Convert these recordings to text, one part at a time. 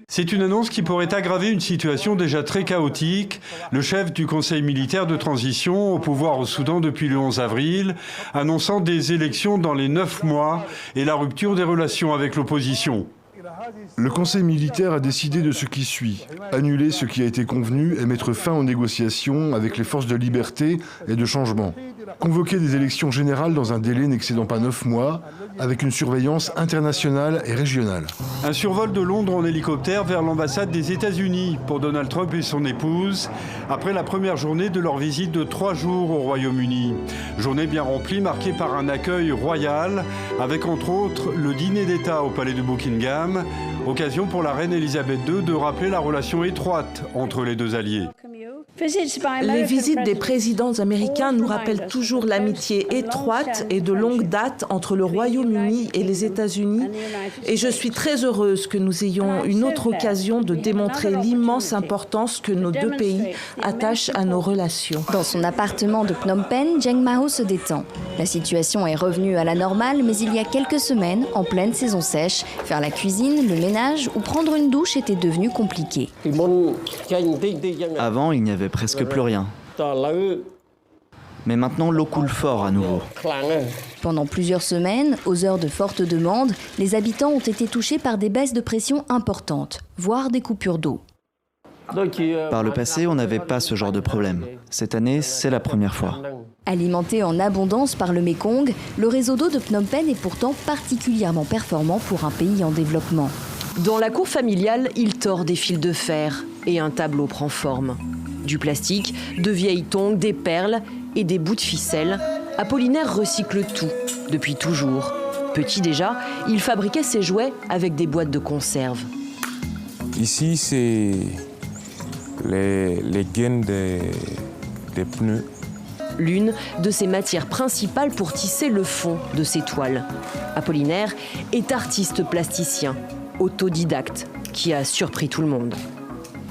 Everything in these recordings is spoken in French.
C'est une annonce qui pourrait aggraver une situation déjà très chaotique. Le chef du Conseil militaire de transition, au pouvoir au Soudan depuis le 11 avril, annonçant des élections dans les 9 mois et la rupture des relations avec l'opposition. Le Conseil militaire a décidé de ce qui suit, annuler ce qui a été convenu et mettre fin aux négociations avec les forces de liberté et de changement. Convoquer des élections générales dans un délai n'excédant pas 9 mois, avec une surveillance internationale et régionale. Un survol de Londres en hélicoptère vers l'ambassade des États-Unis pour Donald Trump et son épouse, après la première journée de leur visite de 3 jours au Royaume-Uni. Journée bien remplie, marquée par un accueil royal, avec entre autres le dîner d'État au palais de Buckingham, occasion pour la reine Elisabeth II de rappeler la relation étroite entre les deux alliés. Les visites des présidents américains nous rappellent toujours l'amitié étroite et de longue date entre le Royaume-Uni et les États-Unis. Et je suis très heureuse que nous ayons une autre occasion de démontrer l'immense importance que nos deux pays attachent à nos relations. Dans son appartement de Phnom Penh, Jeng Mao se détend. La situation est revenue à la normale, mais il y a quelques semaines, en pleine saison sèche, faire la cuisine, le ménage ou prendre une douche était devenu compliqué. Avant, il n'y avait presque plus rien. Mais maintenant, l'eau coule fort à nouveau. Pendant plusieurs semaines, aux heures de forte demande, les habitants ont été touchés par des baisses de pression importantes, voire des coupures d'eau. Par le passé, on n'avait pas ce genre de problème. Cette année, c'est la première fois. Alimenté en abondance par le Mékong, le réseau d'eau de Phnom Penh est pourtant particulièrement performant pour un pays en développement. Dans la cour familiale, il tord des fils de fer et un tableau prend forme. Du plastique, de vieilles tongs, des perles et des bouts de ficelle. Apollinaire recycle tout, depuis toujours. Petit déjà, il fabriquait ses jouets avec des boîtes de conserve. Ici, c'est les gaines des pneus. L'une de ses matières principales pour tisser le fond de ses toiles. Apollinaire est artiste plasticien, autodidacte, qui a surpris tout le monde.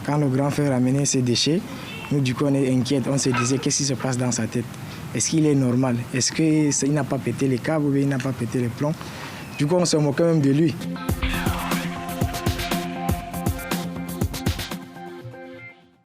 Quand le grand frère ramenait ses déchets, nous du coup on est inquiets, on se disait qu'est-ce qui se passe dans sa tête. Est-ce qu'il est normal? Est-ce qu'il n'a pas pété les câbles ou il n'a pas pété les plombs? Du coup on se moquait même de lui.